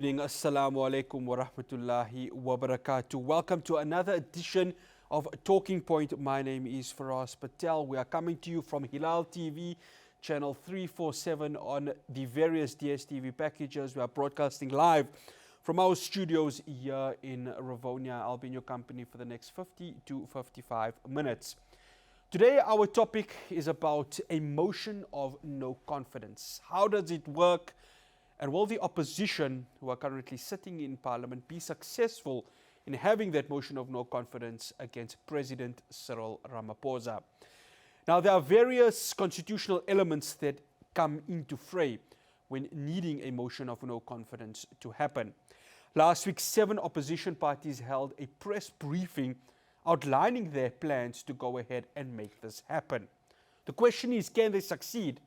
Assalamu alaikum wa rahmatullahi wa barakatuh. Welcome to another edition of Talking Point. My name is Fahraaz Patel. We are coming to you from Hilaal TV, channel 347 on the various DSTV packages. We are broadcasting live from our studios here in Ravonia. I'll be in your company for the next 50 to 55 minutes. Today, our topic is about a motion of no confidence. How does it work? And will the opposition, who are currently sitting in parliament, be successful in having that motion of no confidence against President Cyril Ramaphosa? Now, there are various constitutional elements that come into fray when needing a motion of no confidence to happen. Last week, 7 opposition parties held a press briefing outlining their plans to go ahead and make this happen. The question is, can they succeed?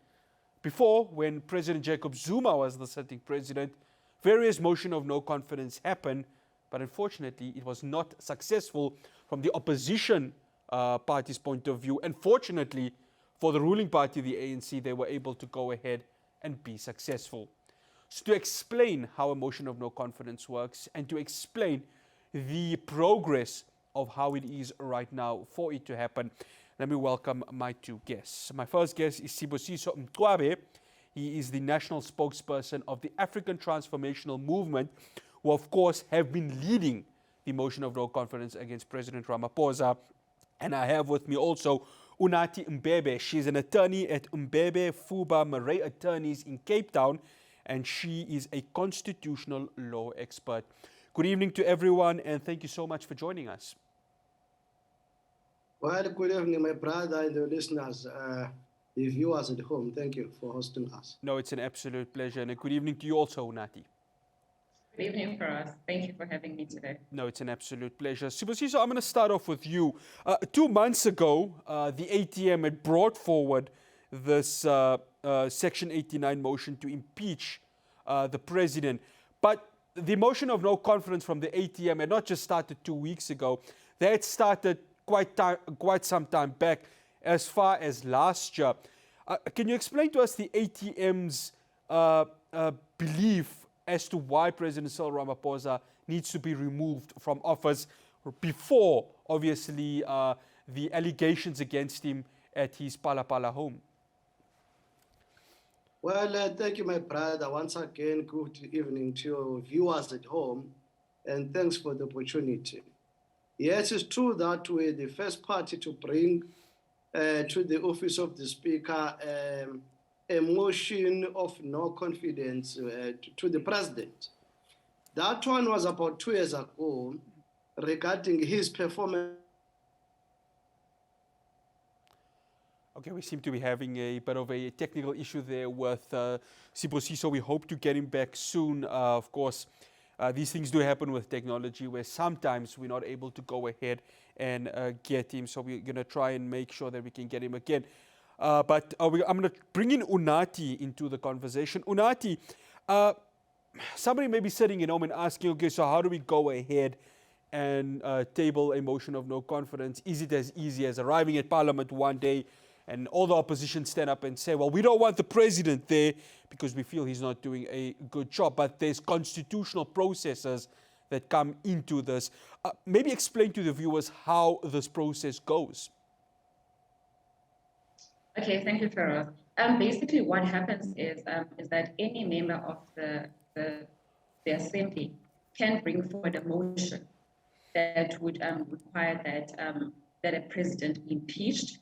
Before, when President Jacob Zuma was the sitting president, various motion of no confidence happened, but unfortunately it was not successful from the opposition party's point of view. And fortunately for the ruling party, the ANC, they were able to go ahead and be successful. So to explain how a motion of no confidence works and to explain the progress of how it is right now for it to happen, let me welcome my 2 guests. My first guest is Sibusiso Mtwabe. He is the national spokesperson of the African Transformational Movement, who of course have been leading the motion of no confidence against President Ramaphosa. And I have with me also Unathi Mbebe. She's an attorney at Mbebe Fuba Murray Attorneys in Cape Town, and she is a constitutional law expert. Good evening to everyone, and thank you so much for joining us. Well, good evening, my brother and the listeners, the viewers at home. Thank you for hosting us. No, it's an absolute pleasure. And a good evening to you also, Unathi. Good evening for us. Thank you for having me today. No, it's an absolute pleasure. Sibusiso, I'm going to start off with you. 2 months ago, the ATM had brought forward this Section 89 motion to impeach the president. But the motion of no confidence from the ATM had not just started 2 weeks ago. They had started quite some time back, as far as last year. Can you explain to us the ATM's belief as to why President Cyril Ramaphosa needs to be removed from office before, obviously, the allegations against him at his Palapala home? Well, thank you, my brother. Once again, good evening to your viewers at home, and thanks for the opportunity. Yes, it's true that we're the first party to bring to the office of the Speaker a motion of no confidence to the President. That one was about 2 years ago regarding his performance. Okay, we seem to be having a bit of a technical issue there with Sibusiso. We hope to get him back soon. Of course, these things do happen with technology where sometimes we're not able to go ahead and get him. So we're going to try and make sure that we can get him again. I'm going to bring in Unathi into the conversation. Unathi, somebody may be sitting at home and asking, okay, so how do we go ahead and table a motion of no confidence? Is it as easy as arriving at Parliament one day and all the opposition stand up and say, well, we don't want the president there because we feel he's not doing a good job? But there's constitutional processes that come into this. Maybe explain to the viewers how this process goes. Okay, thank you, Fahraaz. Basically, what happens is that any member of the assembly can bring forward a motion that would require that a president be impeached.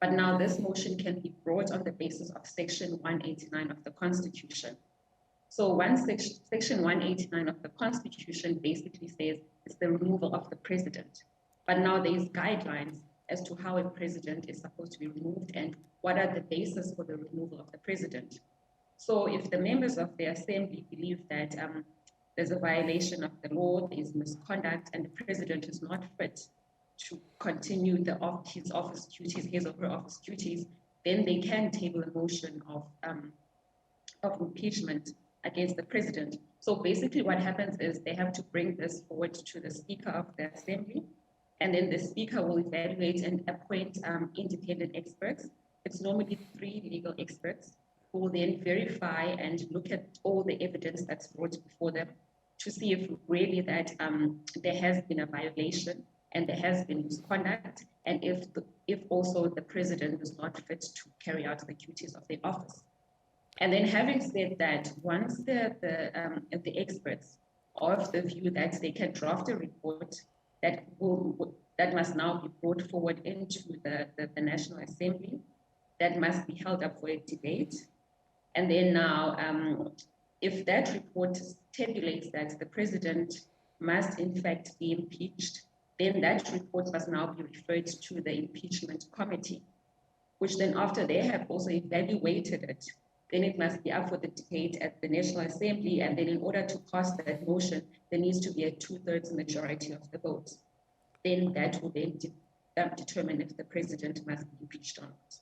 But now this motion can be brought on the basis of Section 189 of the Constitution. So once Section 189 of the Constitution basically says it's the removal of the president. But now there's guidelines as to how a president is supposed to be removed and what are the basis for the removal of the president. So if the members of the assembly believe that there's a violation of the law, there's misconduct, and the president is not fit to continue his office duties, his or her office duties, then they can table a motion of impeachment against the president. So basically what happens is they have to bring this forward to the Speaker of the Assembly, and then the Speaker will evaluate and appoint independent experts. It's normally 3 legal experts who will then verify and look at all the evidence that's brought before them. to see if really that there has been a violation and there has been misconduct, and if also the president is not fit to carry out the duties of the office. And then, having said that, once the experts are of the view that they can draft a report that must now be brought forward into the National Assembly, that must be held up for a debate. And then now, if that report stipulates that the president must in fact be impeached, then that report must now be referred to the impeachment committee, which then after they have also evaluated it, then it must be up for the debate at the National Assembly. And then in order to pass that motion, there needs to be a 2/3 majority of the votes. Then that will then determine if the president must be impeached or not.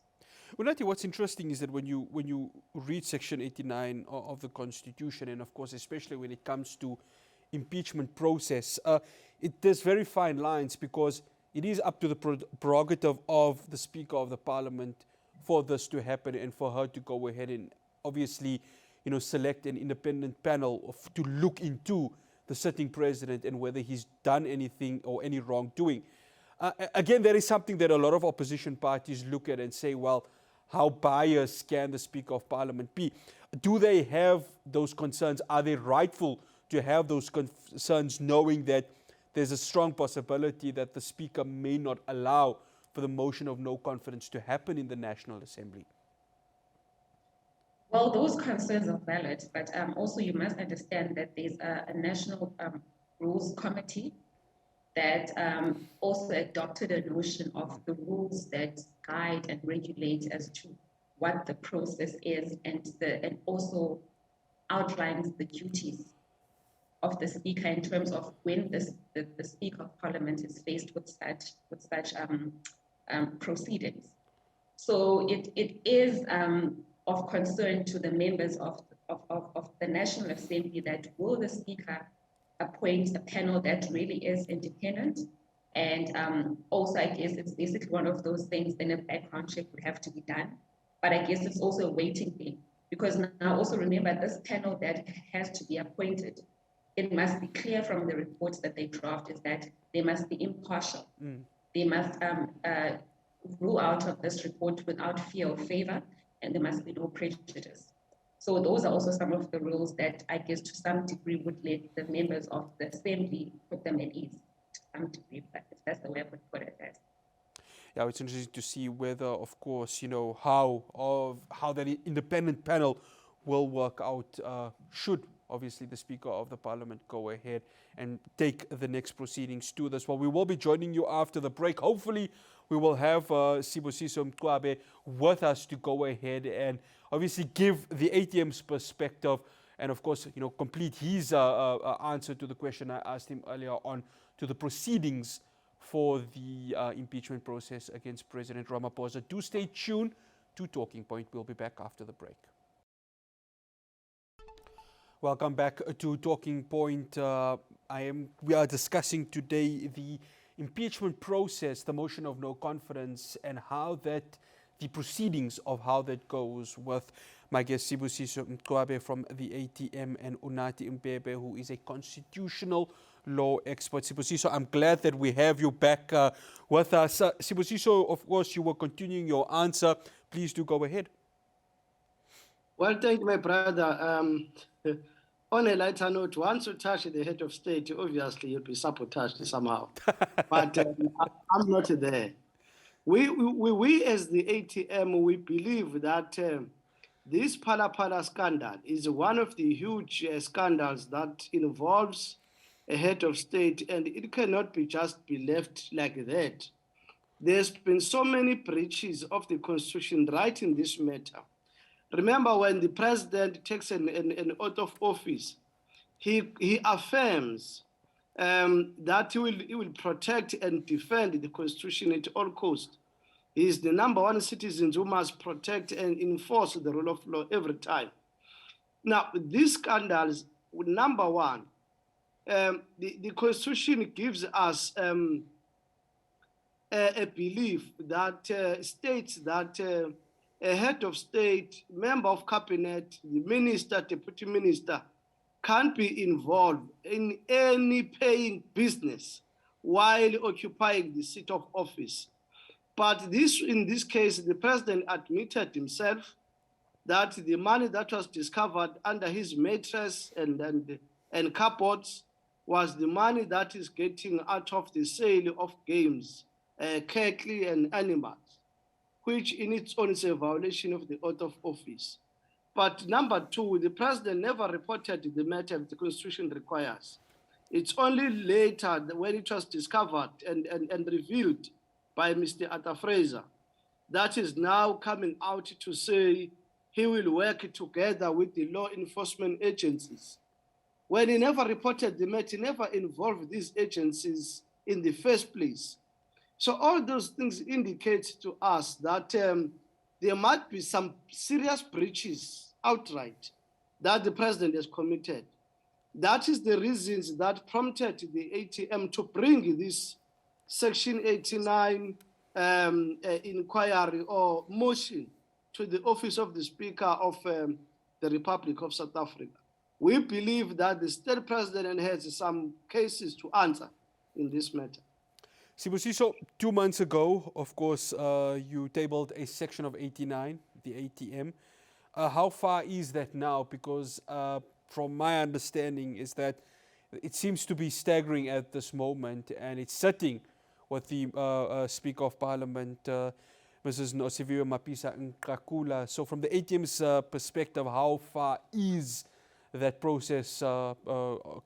Unati, what's interesting is that when you read Section 89 of the Constitution, and of course, especially when it comes to impeachment process, there's very fine lines, because it is up to the prerogative of the Speaker of the Parliament for this to happen and for her to go ahead and obviously, select an independent panel to look into the sitting president and whether he's done anything or any wrongdoing. Again, that is something that a lot of opposition parties look at and say, well, how biased can the Speaker of Parliament be? Do they have those concerns? Are they rightful to have those concerns, knowing that there's a strong possibility that the Speaker may not allow for the motion of no confidence to happen in the National Assembly? Well, those concerns are valid, but also you must understand that there's a National Rules Committee that also adopted a notion of the rules that guide and regulate as to what the process is, and also outlines the duties of the Speaker in terms of when the Speaker of Parliament is faced with such proceedings. So it is of concern to the members of the National Assembly that will the Speaker appoint a panel that really is independent, and also I guess it's basically one of those things, then a background check would have to be done, but I guess it's also a waiting game, because now also remember, this panel that has to be appointed, it must be clear from the reports that they draft is that they must be impartial. They must rule out of this report without fear or favor, and there must be no prejudice. So those are also some of the rules that I guess to some degree would let the members of the Assembly put them at ease to some degree, but if that's the way I would put it. Yeah, it's interesting to see whether, of course, how that independent panel will work out, should obviously the Speaker of the Parliament go ahead and take the next proceedings to this. Well, we will be joining you after the break. Hopefully, we will have Sibusiso Mqwabe with us to go ahead and obviously give the ATM's perspective and, of course, complete his answer to the question I asked him earlier on to the proceedings for the impeachment process against President Ramaphosa. Do stay tuned to Talking Point. We'll be back after the break. Welcome back to Talking Point. We are discussing today the impeachment process, the motion of no confidence, and how the proceedings of how that goes, with my guest Sibusiso Mqwabe from the ATM and Unati Mbebe, who is a constitutional law expert. Sibusiso, I'm glad that we have you back with us. Sibusiso, of course, you were continuing your answer. Please do go ahead. Well, thank you, my brother. On a lighter note, once you touch the head of state, obviously you'll be sabotaged somehow. But I'm not there. We as the ATM, we believe that this Phala scandal is one of the huge scandals that involves a head of state, and it cannot be left like that. There's been so many breaches of the Constitution right in this matter. Remember, when the president takes an oath of office, he affirms that he will protect and defend the Constitution at all costs. He is the number one citizen who must protect and enforce the rule of law every time. Now, these scandals, number one, the Constitution gives us a belief that states that a head of state, member of cabinet, the minister, deputy minister, can't be involved in any paying business while occupying the seat of office. But in this case, the president admitted himself that the money that was discovered under his mattress and cupboards was the money that is getting out of the sale of games, cattle and animals, which in its own is a violation of the oath of office. But number two, the president never reported the matter the Constitution requires. It's only later when it was discovered and revealed by Mr. Arthur Fraser that is now coming out to say he will work together with the law enforcement agencies. When he never reported the matter, he never involved these agencies in the first place. So all those things indicate to us that there might be some serious breaches outright that the president has committed. That is the reasons that prompted the ATM to bring this Section 89 inquiry or motion to the office of the Speaker of the Republic of South Africa. We believe that the state president has some cases to answer in this matter. Sibusiso, 2 months ago, of course, you tabled a section of 89, the ATM. How far is that now? Because from my understanding is that it seems to be staggering at this moment, and it's sitting with the Speaker of Parliament, Mrs. Nosiviwe Mapisa Nkakula. So from the ATM's perspective, how far is that process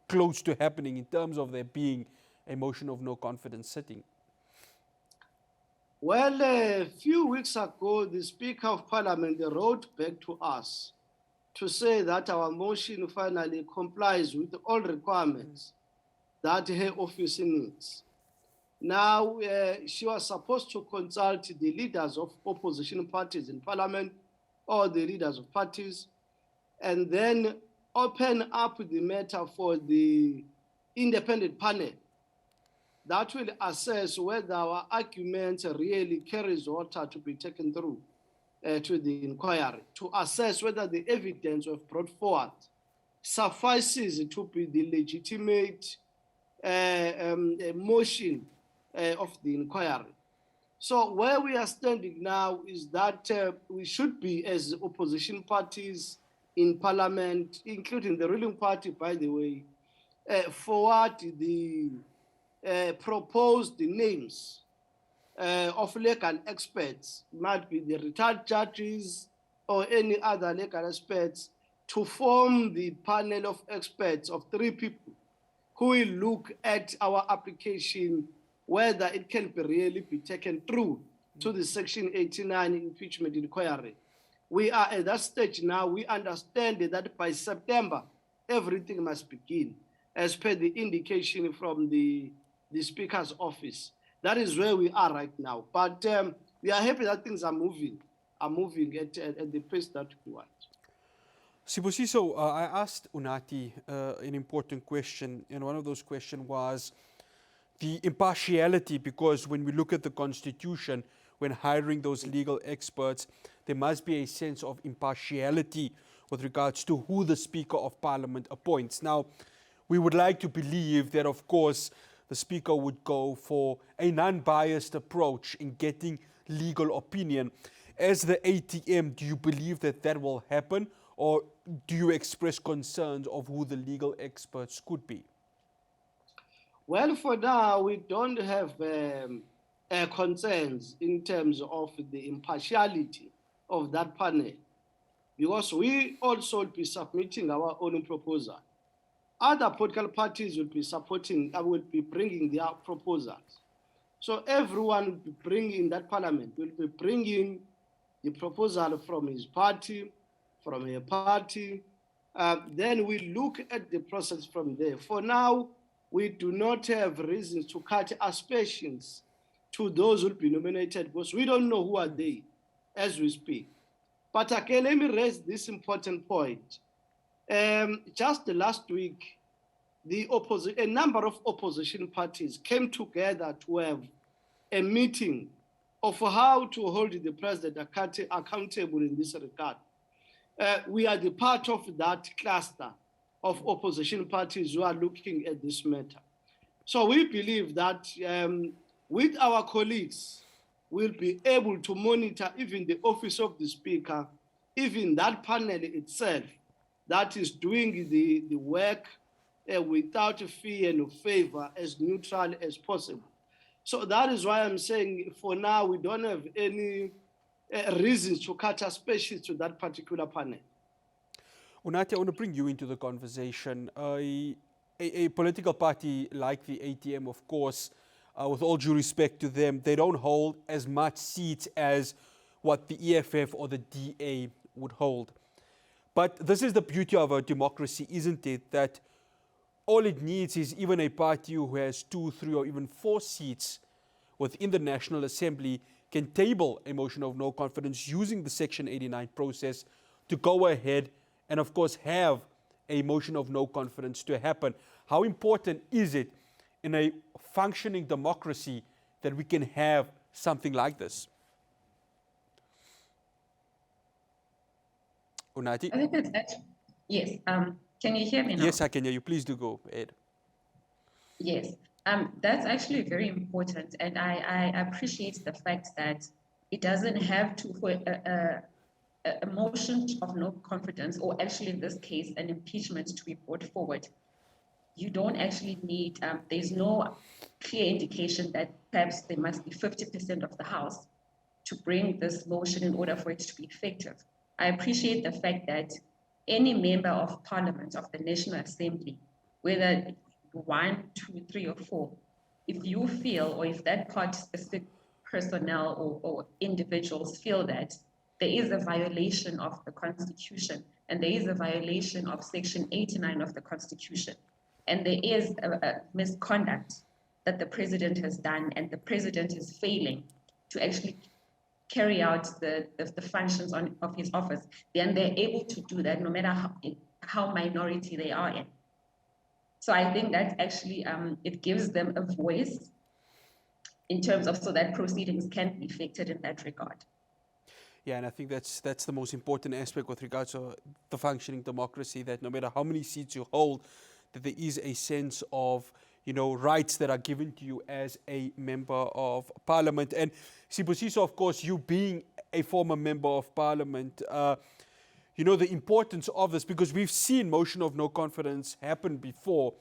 close to happening in terms of there being a motion of no confidence sitting? Well, a few weeks ago, the Speaker of Parliament wrote back to us to say that our motion finally complies with all requirements that her office needs. Now, she was supposed to consult the leaders of opposition parties in Parliament or the leaders of parties, and then open up the matter for the independent panel that will assess whether our argument really carries water to be taken through to the inquiry, to assess whether the evidence we've brought forward suffices to be the legitimate motion of the inquiry. So where we are standing now is that we should be, as opposition parties in Parliament, including the ruling party, by the way, forward the proposed names of legal experts, might be the retired judges or any other legal experts, to form the panel of experts of 3 people who will look at our application, whether it can really be taken through to the Section 89 impeachment inquiry. We are at that stage now. We understand that by September, everything must begin, as per the indication from the Speaker's office. That is where we are right now. But we are happy that things are moving at the pace that we want. Sibusiso, I asked Unati an important question, and one of those questions was the impartiality, because when we look at the Constitution, when hiring those legal experts, there must be a sense of impartiality with regards to who the Speaker of Parliament appoints. Now, we would like to believe that, of course, the Speaker would go for a non-biased approach in getting legal opinion. As the ATM, do you believe that that will happen, or do you express concerns of who the legal experts could be? Well, for now, we don't have concerns in terms of the impartiality of that panel, because we also will be submitting our own proposal. Other political parties will be supporting, will be bringing their proposals. So everyone will be bringing that parliament, will be bringing the proposal from his party, from her party. Then we look at the process from there. For now, we do not have reasons to cut aspersions to those who will be nominated, because we don't know who are they as we speak. But again, let me raise this important point. Just last week, a number of opposition parties came together to have a meeting of how to hold the president accountable in this regard. We are the part of that cluster of opposition parties who are looking at this matter. So we believe that with our colleagues, we'll be able to monitor even the office of the speaker, even that panel itself that is doing the work without fear and favor, as neutral as possible. So that is why I'm saying for now, we don't have any reasons to cut a species to that particular panel. Unathi, I want to bring you into the conversation. A political party like the ATM, of course, with all due respect to them, they don't hold as much seats as what the EFF or the DA would hold. But this is the beauty of our democracy, isn't it? That all it needs is even a party who has 2, 3, or even 4 seats within the National Assembly can table a motion of no confidence using the Section 89 process to go ahead and, of course, have a motion of no confidence to happen. How important is it in a functioning democracy that we can have something like this? Unathi? I think that's actually, yes. Can you hear me now? Yes, I can hear you. Please do go, Ed. Yes. That's actually very important, and I appreciate the fact that it doesn't have to for a motion of no confidence, or actually in this case, an impeachment to be brought forward. You don't actually need, there's no clear indication that perhaps there must be 50% of the House to bring this motion in order for it to be effective. I appreciate the fact that any member of parliament of the National Assembly, whether 1, 2, 3, or 4, if you feel, or if that party-specific personnel or individuals feel that there is a violation of the Constitution and there is a violation of Section 89 of the Constitution, and there is a misconduct that the president has done, and the president is failing to actually carry out the functions of his office, then they're able to do that no matter how minority they are in. So I think that actually it gives them a voice in terms of so that proceedings can be effected in that regard. Yeah, and I think that's the most important aspect with regards to the functioning democracy, that no matter how many seats you hold, that there is a sense of, rights that are given to you as a member of parliament. And Sibusiso, of course, you being a former member of parliament, the importance of this, because we've seen motion of no confidence happen before,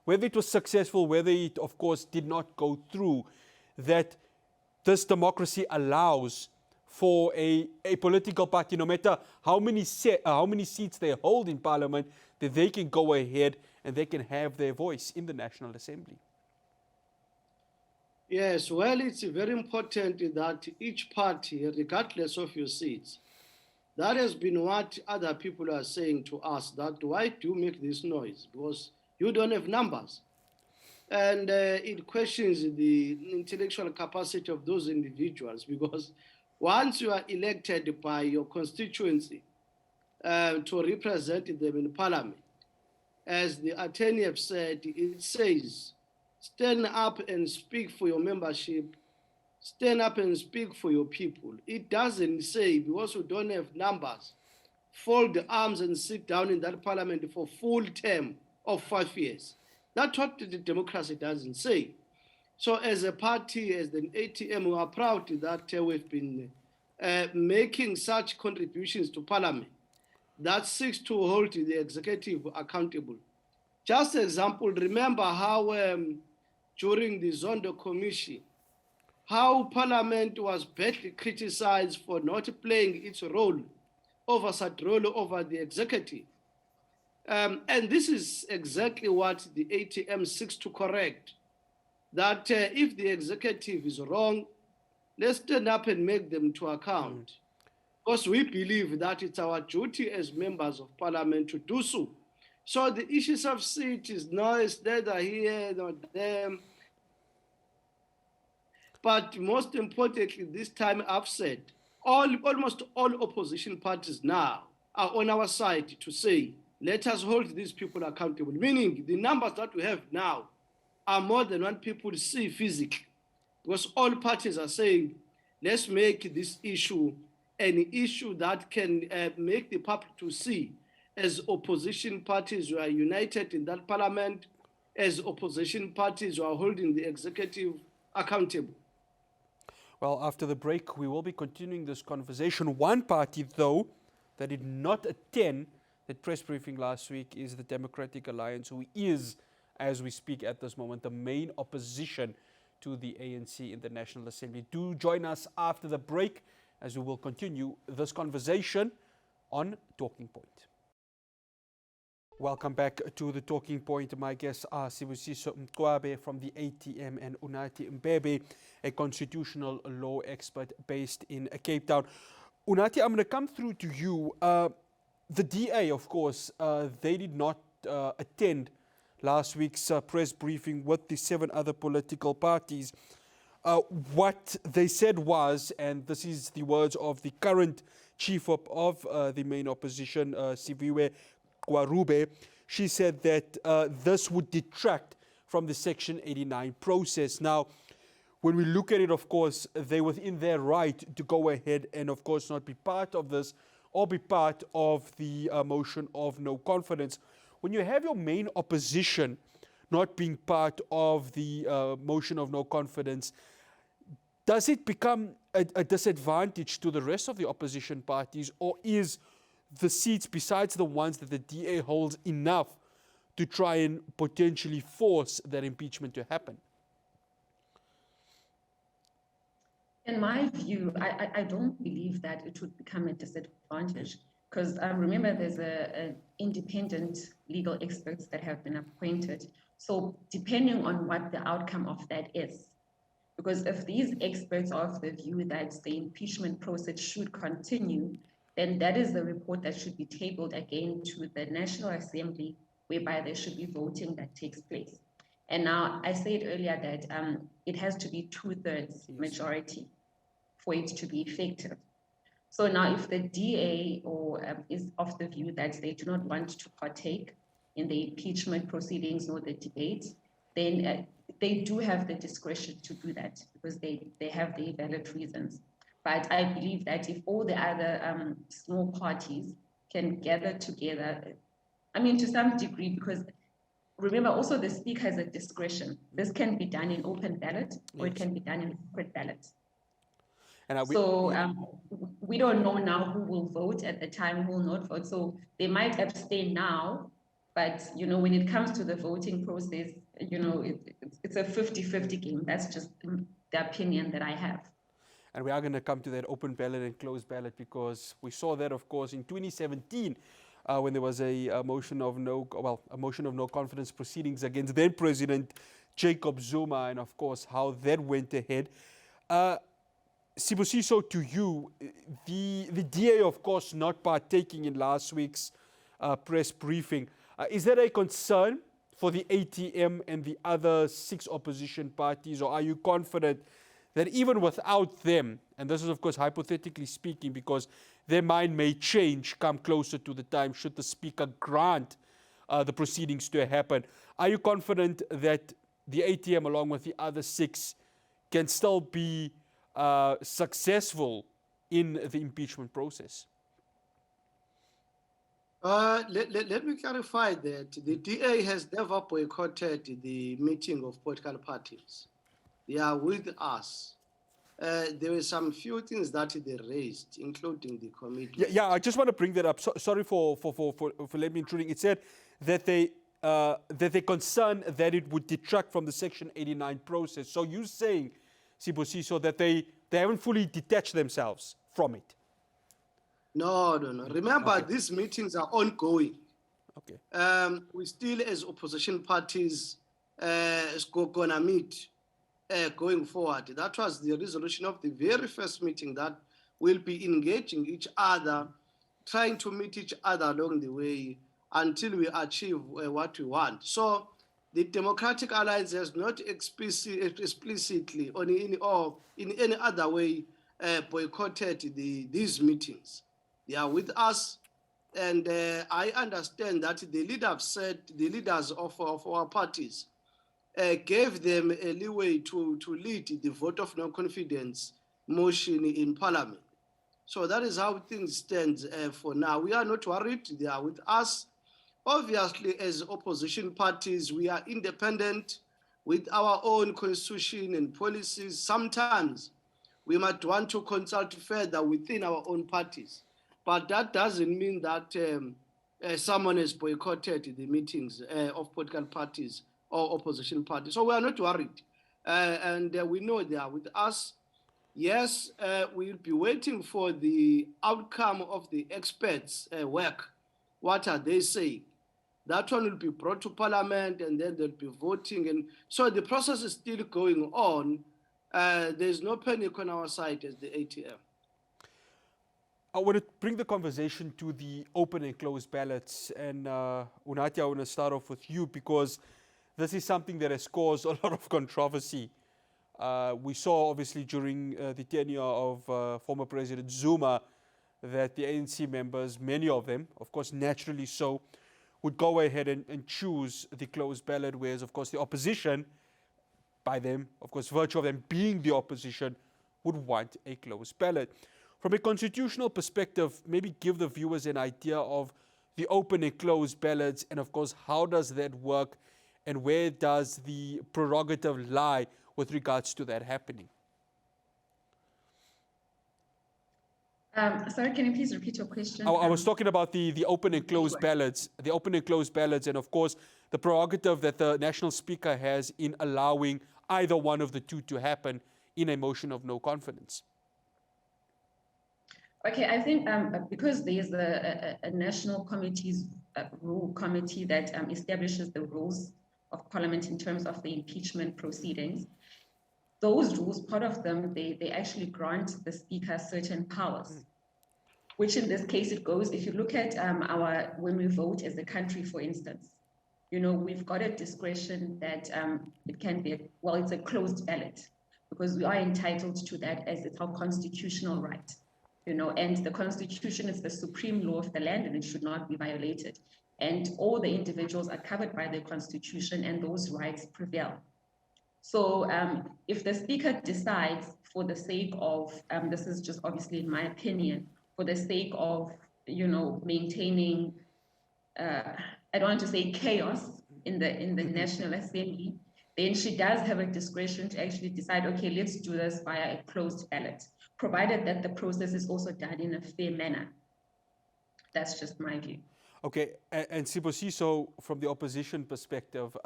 whether it was successful, whether it, of course, did not go through, that this democracy allows for a political party, no matter how many seats they hold in parliament, that they can go ahead and they can have their voice in the National Assembly. Yes, well, it's very important that each party, regardless of your seats, that has been what other people are saying to us, that why do you make this noise? Because you don't have numbers. And it questions the intellectual capacity of those individuals, because once you are elected by your constituency to represent them in parliament, as the attorney have said, it says, stand up and speak for your membership, stand up and speak for your people. It doesn't say, because we don't have numbers, fold the arms and sit down in that parliament for full term of 5 years. That's what the democracy doesn't say. So as a party, as the ATM, we are proud that we've been making such contributions to parliament that seeks to hold the executive accountable. Just example, remember how during the Zondo Commission, how parliament was badly criticized for not playing its oversight role over the executive. And this is exactly what the ATM seeks to correct, that if the executive is wrong, let's stand up and make them to account. Because we believe that it's our duty as members of parliament to do so. So the issues of seat is neither here nor there. But most importantly, this time I've said, almost all opposition parties now are on our side to say, let us hold these people accountable, meaning the numbers that we have now are more than what people see physically. Because all parties are saying, let's make this issue an issue that can make the public to see as opposition parties, we are united in that parliament. As opposition parties, we are holding the executive accountable. Well, after the break, we will be continuing this conversation. One party, though, that did not attend the press briefing last week is the Democratic Alliance, who is, as we speak at this moment, the main opposition to the ANC in the National Assembly. Do join us after the break as we will continue this conversation on Talking Point. Welcome back to the Talking Point. My guests are Sibusiso Mkwabe from the ATM and Unathi Mbebe, a constitutional law expert based in Cape Town. Unathi, I'm going to come through to you. The DA, of course, they did not attend last week's press briefing with the 7 other political parties. What they said was, and this is the words of the current chief of the main opposition, Siviwe Kwarube, she said that this would detract from the Section 89 process. Now, when we look at it, of course, they were in their right to go ahead and, of course, not be part of this or be part of the motion of no confidence. When you have your main opposition not being part of the motion of no confidence, does it become a disadvantage to the rest of the opposition parties, or is the seats besides the ones that the DA holds enough to try and potentially force that impeachment to happen? In my view, I don't believe that it would become a disadvantage, because remember there's an independent legal experts that have been appointed. So depending on what the outcome of that is, because if these experts are of the view that the impeachment process should continue, then that is the report that should be tabled again to the National Assembly, whereby there should be voting that takes place. And now I said earlier that it has to be 2/3 majority for it to be effective. So now if the DA is of the view that they do not want to partake in the impeachment proceedings or the debate, then they do have the discretion to do that because they have the valid reasons. But I believe that if all the other small parties can gather together, I mean, to some degree, because remember also the speaker has a discretion. This can be done in open ballot or it can be done in secret ballot. And we don't know now who will vote at the time, who will not vote. So they might abstain now, but when it comes to the voting process, it's a 50-50 game. That's just the opinion that I have. And we are going to come to that open ballot and closed ballot because we saw that, of course, in 2017 when there was a motion of no confidence proceedings against then President Jacob Zuma, and of course how that went ahead. Sibusiso, to you, the DA, of course, not partaking in last week's press briefing. Is that a concern for the ATM and the other 6 opposition parties, or are you confident that even without them, and this is, of course, hypothetically speaking, because their mind may change come closer to the time should the Speaker grant the proceedings to happen, are you confident that the ATM, along with the other 6, can still be successful in the impeachment process? Let me clarify that the DA has never boycotted the meeting of political parties. They are with us. There were some few things that they raised, including the committee. Yeah, I just want to bring that up. Sorry for letting me intruding. It said that they're concerned that it would detract from the Section 89 process. So you're saying, Sibusiso, that they haven't fully detached themselves from it? No. Remember, these meetings are ongoing. Okay. We still, as opposition parties, gonna meet going forward. That was the resolution of the very first meeting, that we'll be engaging each other, trying to meet each other along the way until we achieve what we want. So the Democratic Alliance has not explicitly or in any other way boycotted these meetings. They are with us, and I understand that the leaders of our parties gave them a leeway to lead the vote of no confidence motion in Parliament. So that is how things stand for now. We are not worried. They are with us. Obviously, as opposition parties, we are independent with our own constitution and policies. Sometimes we might want to consult further within our own parties. But that doesn't mean that someone has boycotted the meetings of political parties or opposition parties. So we are not worried. And we know they are with us. Yes, we'll be waiting for the outcome of the experts' work. What are they saying? That one will be brought to Parliament, and then they'll be voting. And so the process is still going on. There's no panic on our side as the ATM. I want to bring the conversation to the open and closed ballots. And Unathi, I want to start off with you because this is something that has caused a lot of controversy. We saw, obviously, during the tenure of former President Zuma, that the ANC members, many of them, of course, naturally so, would go ahead and choose the closed ballot, whereas, of course, the opposition, by them, of course, virtue of them being the opposition, would want a closed ballot. From a constitutional perspective, maybe give the viewers an idea of the open and closed ballots, and, of course, how does that work, and where does the prerogative lie with regards to that happening? Sorry, can you please repeat your question? I was talking about the open and closed ballots, and of course the prerogative that the national speaker has in allowing either one of the two to happen in a motion of no confidence. Okay, I think because there's a national rule committee that establishes the rules of Parliament in terms of the impeachment proceedings, those rules, part of them, they actually grant the speaker certain powers, which in this case it goes, if you look at when we vote as a country, for instance, we've got a discretion that it can be, it's a closed ballot because we are entitled to that as it's our constitutional right, and the Constitution is the supreme law of the land and it should not be violated. And all the individuals are covered by the Constitution and those rights prevail. So if the speaker decides for the sake of, this is just obviously in my opinion, for the sake of, maintaining, I don't want to say chaos in the National Assembly, then she does have a discretion to actually decide, okay, let's do this via a closed ballot, provided that the process is also done in a fair manner. That's just my view. Okay, and Sibusiso, from the opposition perspective,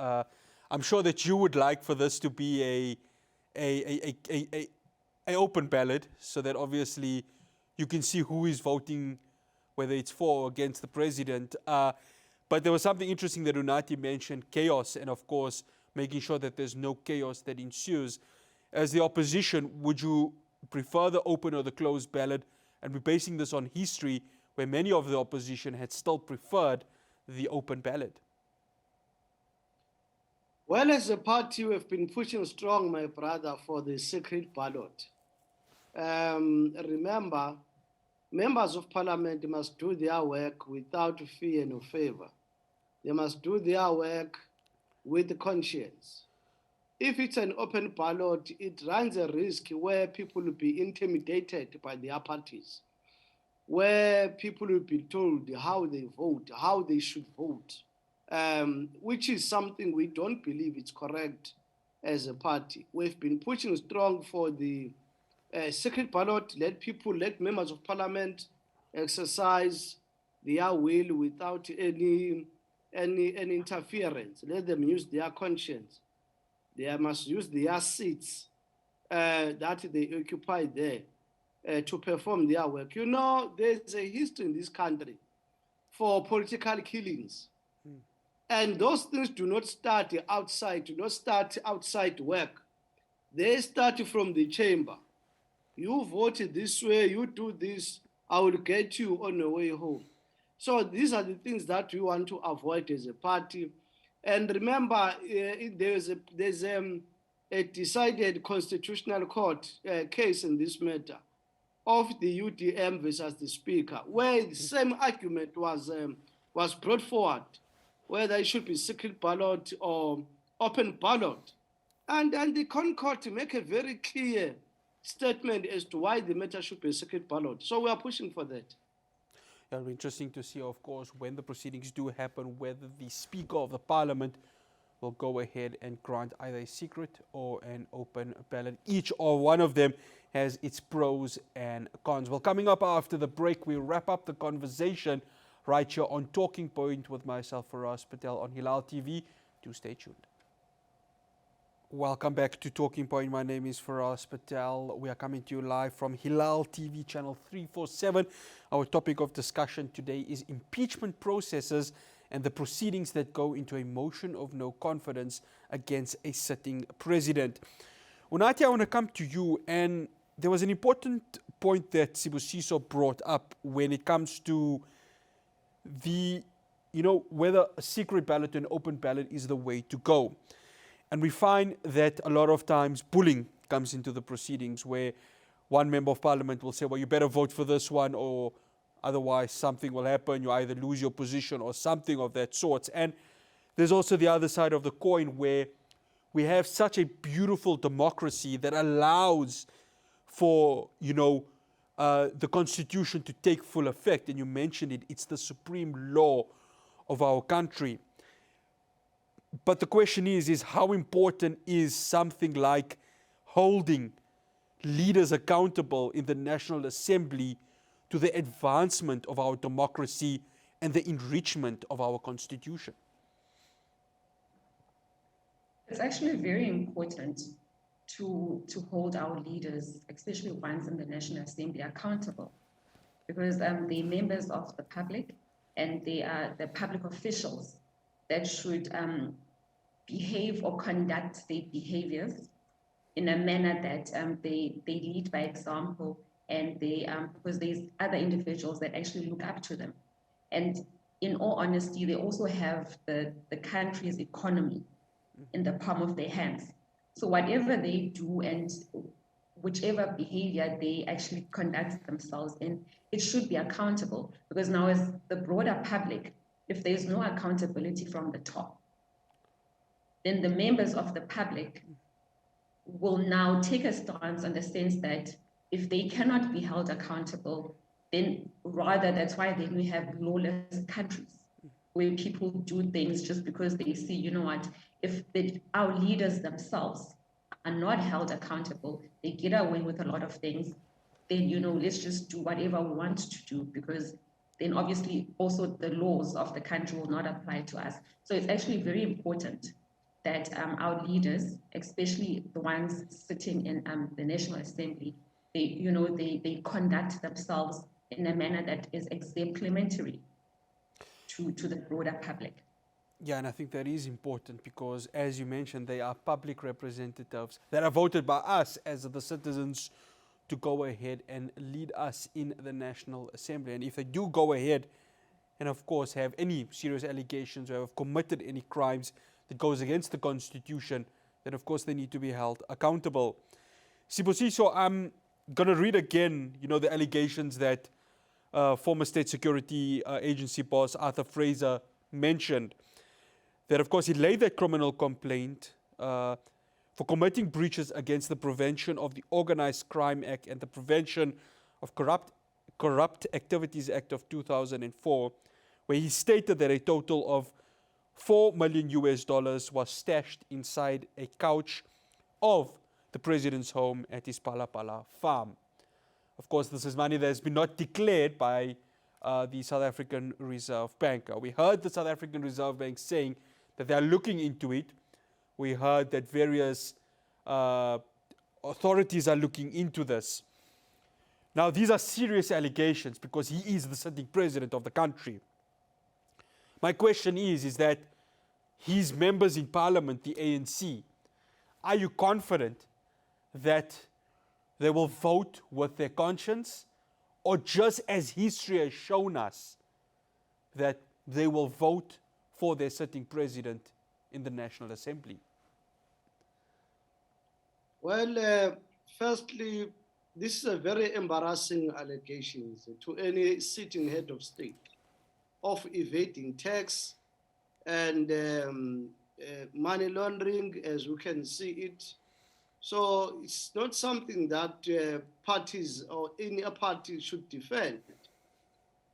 I'm sure that you would like for this to be a open ballot, so that obviously you can see who is voting, whether it's for or against the president. But there was something interesting that Unathi mentioned, chaos, and of course, making sure that there's no chaos that ensues. As the opposition, would you prefer the open or the closed ballot? And we're basing this on history, where many of the opposition had still preferred the open ballot. Well, as a party, we've been pushing strong, my brother, for the secret ballot. Remember, members of parliament must do their work without fear nor favor. They must do their work with conscience. If it's an open ballot, it runs a risk where people will be intimidated by their parties, where people will be told how they vote, how they should vote, which is something we don't believe it's correct as a party. We've been pushing strong for the secret ballot, let members of parliament exercise their will without any interference. Let them use their conscience. They must use their seats that they occupy there to perform their work. There's a history in this country for political killings. And those things do not start outside work. They start from the chamber. You vote this way, you do this, I will get you on the way home. So these are the things that we want to avoid as a party. And remember, there's a decided constitutional court case in this matter of the UDM versus the speaker, where the same argument was brought forward, whether it should be secret ballot or open ballot. And the Concord make a very clear statement as to why the matter should be a secret ballot. So we are pushing for that. It'll be interesting to see, of course, when the proceedings do happen, whether the Speaker of the Parliament will go ahead and grant either a secret or an open ballot. Each or one of them has its pros and cons. Well, coming up after the break, we wrap up the conversation right here on Talking Point with myself, Fahraaz Patel, on Hilaal TV. Do stay tuned. Welcome back to Talking Point. My name is Fahraaz Patel. We are coming to you live from Hilaal TV, channel 347. Our topic of discussion today is impeachment processes and the proceedings that go into a motion of no confidence against a sitting president. Unathi, I want to come to you, and there was an important point that Sibusiso brought up when it comes to the, whether a secret ballot or an open ballot is the way to go. And we find that a lot of times bullying comes into the proceedings, where one member of parliament will say, well, you better vote for this one, or otherwise something will happen. You either lose your position or something of that sort. And there's also the other side of the coin, where we have such a beautiful democracy that allows for, the Constitution to take full effect. And you mentioned it, it's the supreme law of our country. But the question is how important is something like holding leaders accountable in the National Assembly to the advancement of our democracy and the enrichment of our Constitution? It's actually very important to hold our leaders, especially ones in the National Assembly, accountable, because they're members of the public and they are the public officials that should behave or conduct their behaviors in a manner that they lead by example, and they because there's other individuals that actually look up to them. And in all honesty, they also have the country's economy in the palm of their hands. So whatever they do and whichever behavior they actually conduct themselves in, it should be accountable. Because now as the broader public, if there's no accountability from the top, then the members of the public will now take a stance on the sense that if they cannot be held accountable, then rather that's why then we have lawless countries where people do things just because they see, if our leaders themselves are not held accountable, they get away with a lot of things, then, let's just do whatever we want to do, because then obviously also the laws of the country will not apply to us. So it's actually very important that our leaders, especially the ones sitting in the National Assembly, they conduct themselves in a manner that is exemplary to the broader public. Yeah, and I think that is important because, as you mentioned, they are public representatives that are voted by us as the citizens to go ahead and lead us in the National Assembly. And if they do go ahead and, of course, have any serious allegations or have committed any crimes that goes against the Constitution, then, of course, they need to be held accountable. Sibusiso, I'm going to read again, the allegations that former State Security Agency boss Arthur Fraser mentioned. That, of course, he laid that criminal complaint for committing breaches against the Prevention of the Organized Crime Act and the Prevention of Corrupt Activities Act of 2004, where he stated that a total of $4 million was stashed inside a couch of the president's home at his Palapala farm. Of course, this is money that has been not declared by the South African Reserve Bank. We heard the South African Reserve Bank saying that they are looking into it. We heard that various authorities are looking into this. Now, these are serious allegations because he is the sitting president of the country. My question is that his members in parliament, the ANC, are you confident that they will vote with their conscience, or just as history has shown us that they will vote for their sitting president in the National Assembly? Well, firstly, this is a very embarrassing allegation to any sitting head of state of evading tax and money laundering, as we can see it. So it's not something that parties or any party should defend.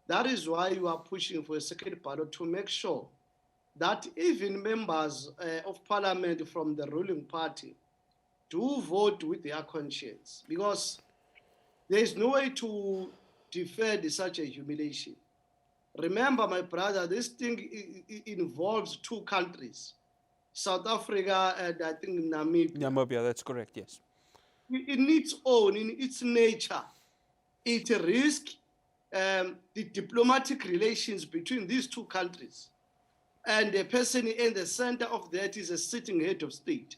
That is why you are pushing for a second ballot to make sure that even members of parliament from the ruling party do vote with their conscience, because there is no way to defend such a humiliation. Remember, my brother, this thing involves two countries, South Africa and I think Namibia. Namibia, that's correct, yes. In its own, in its nature, it risks the diplomatic relations between these two countries. And the person in the center of that is a sitting head of state.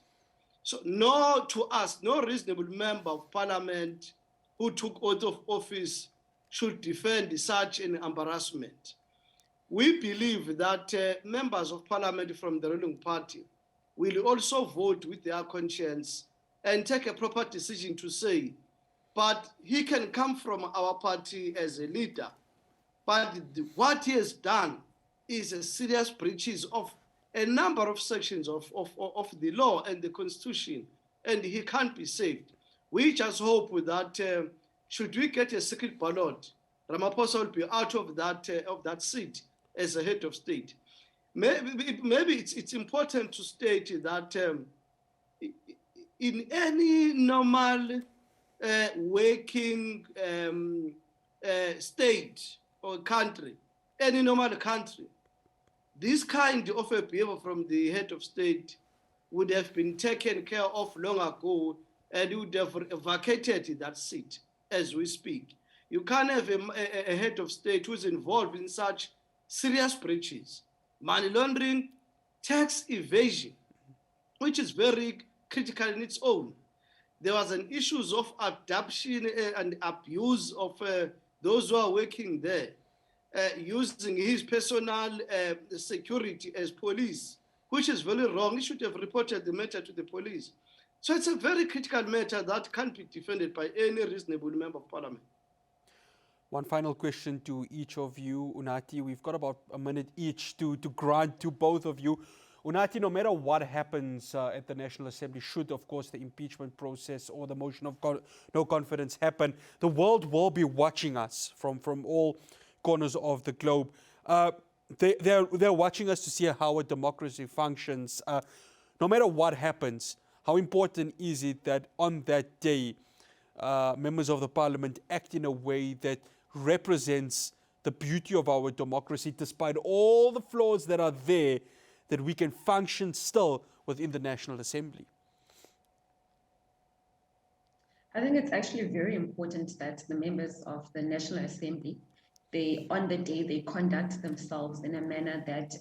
So no, to us, no reasonable member of parliament who took oath of office should defend such an embarrassment. We believe that members of parliament from the ruling party will also vote with their conscience and take a proper decision to say, but he can come from our party as a leader, but what he has done is a serious breaches of a number of sections of the law and the constitution, and he can't be saved. We just hope that should we get a secret ballot, Ramaphosa will be out of that seat as a head of state. Maybe it's important to state that in any normal working state or country, any normal country, this kind of a behavior from the head of state would have been taken care of long ago and would have vacated that seat as we speak. You can't have a head of state who's involved in such serious breaches, money laundering, tax evasion, which is very critical in its own. There was an issues of abduction and abuse of those who are working there, using his personal security as police, which is very wrong. He should have reported the matter to the police. So it's a very critical matter that can't be defended by any reasonable member of parliament. One final question to each of you. Unathi, we've got about a minute each to grant to both of you. Unathi, no matter what happens at the National Assembly, should, of course, the impeachment process or the motion of no confidence happen, the world will be watching us from all corners of the globe. They're watching us to see how a democracy functions. No matter what happens, how important is it that on that day, members of the parliament act in a way that represents the beauty of our democracy, despite all the flaws that are there, that we can function still within the National Assembly? I think it's actually very important that the members of the National Assembly, on the day, they conduct themselves in a manner that,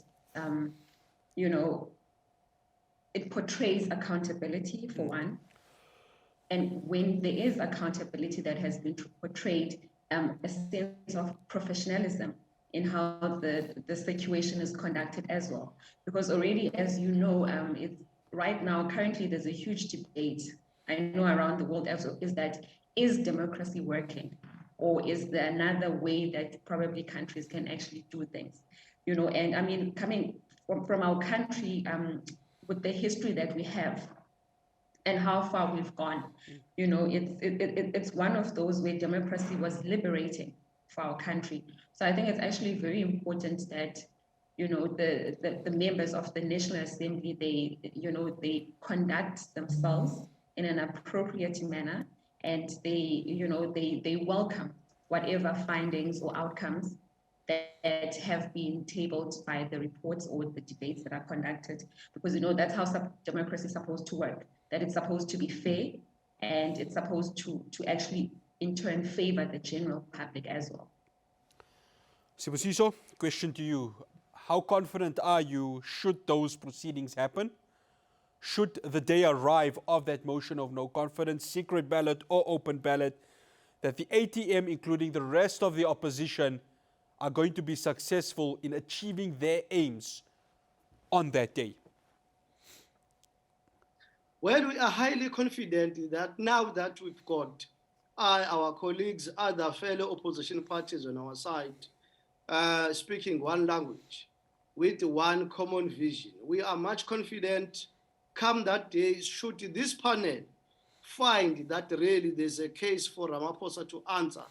it portrays accountability for one. And when there is accountability that has been portrayed, a sense of professionalism in how the situation is conducted as well. Because already, as you know, right now, currently, there's a huge debate, I know around the world as well, is democracy working? Or is there another way that probably countries can actually do things? And I mean, coming from our country, with the history that we have, and how far we've gone, it's one of those where democracy was liberating for our country. So I think it's actually very important that, the members of the National Assembly, they conduct themselves in an appropriate manner, and they welcome whatever findings or outcomes that have been tabled by the reports or the debates that are conducted, because that's how democracy is supposed to work, that it's supposed to be fair, and it's supposed to actually in turn favor the general public as well. Sibusiso, question to you. How confident are you, should those proceedings happen? Should the day arrive of that motion of no confidence, secret ballot or open ballot, that the ATM, including the rest of the opposition, are going to be successful in achieving their aims on that day? Well, we are highly confident that now that we've got our colleagues, other fellow opposition parties on our side, speaking one language, with one common vision, we are much confident come that day, should this panel find that really there's a case for Ramaphosa to answer,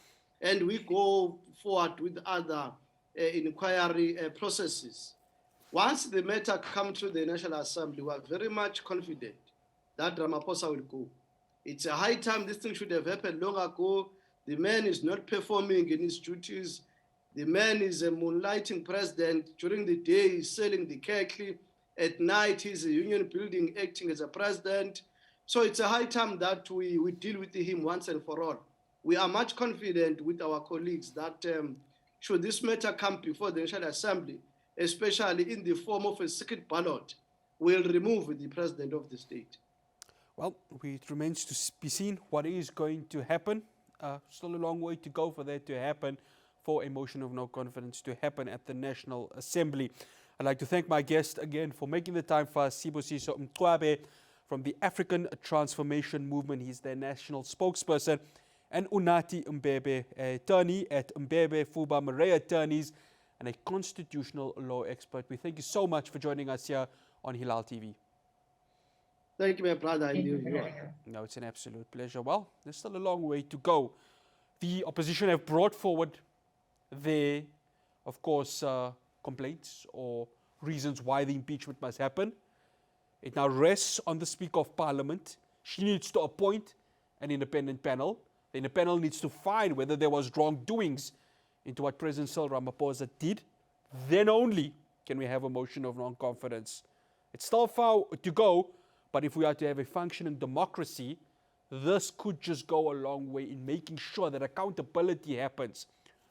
and we go forward with other inquiry processes. Once the matter comes to the National Assembly, we are very much confident that Ramaphosa will go. It's a high time this thing should have happened long ago. The man is not performing in his duties. The man is a moonlighting president. During the day, he's selling the khaki. At night, he's a union building, acting as a president. So it's a high time that we deal with him once and for all. We are much confident with our colleagues that should this matter come before the National Assembly, especially in the form of a secret ballot, we'll remove the president of the state. Well, it remains to be seen what is going to happen. Still a long way to go for that to happen, for a motion of no confidence to happen at the National Assembly. I'd like to thank my guest again for making the time for us, Sibusiso Mkwabe from the African Transformation Movement. He's their national spokesperson. And Unati Mbebe, attorney at Mbebe Fuba Murray Attorneys and a constitutional law expert. We thank you so much for joining us here on Hilaal TV. Thank you, my brother. No, it's an absolute pleasure. Well, there's still a long way to go. The opposition have brought forward their, of course, complaints or reasons why the impeachment must happen. It now rests on the Speaker of Parliament. She needs to appoint an independent panel. The independent panel needs to find whether there was wrongdoings into what President Cyril Ramaphosa did. Then only can we have a motion of non-confidence. It's still far to go, but if we are to have a functioning democracy, this could just go a long way in making sure that accountability happens.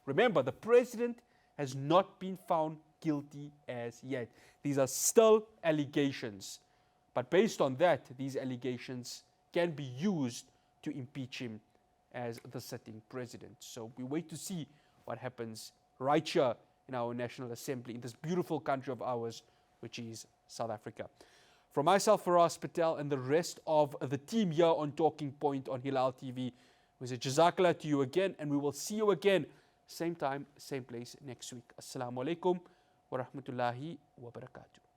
Remember, the president has not been found guilty as yet. These are still allegations. But based on that, these allegations can be used to impeach him as the sitting president. So we wait to see what happens right here in our National Assembly, in this beautiful country of ours, which is South Africa. From myself, Fahraaz Patel, and the rest of the team here on Talking Point on Hilaal TV, we say Jazakallah to you again, and we will see you again, same time, same place next week. Assalamu alaikum wa rahmatullahi wa barakatuh.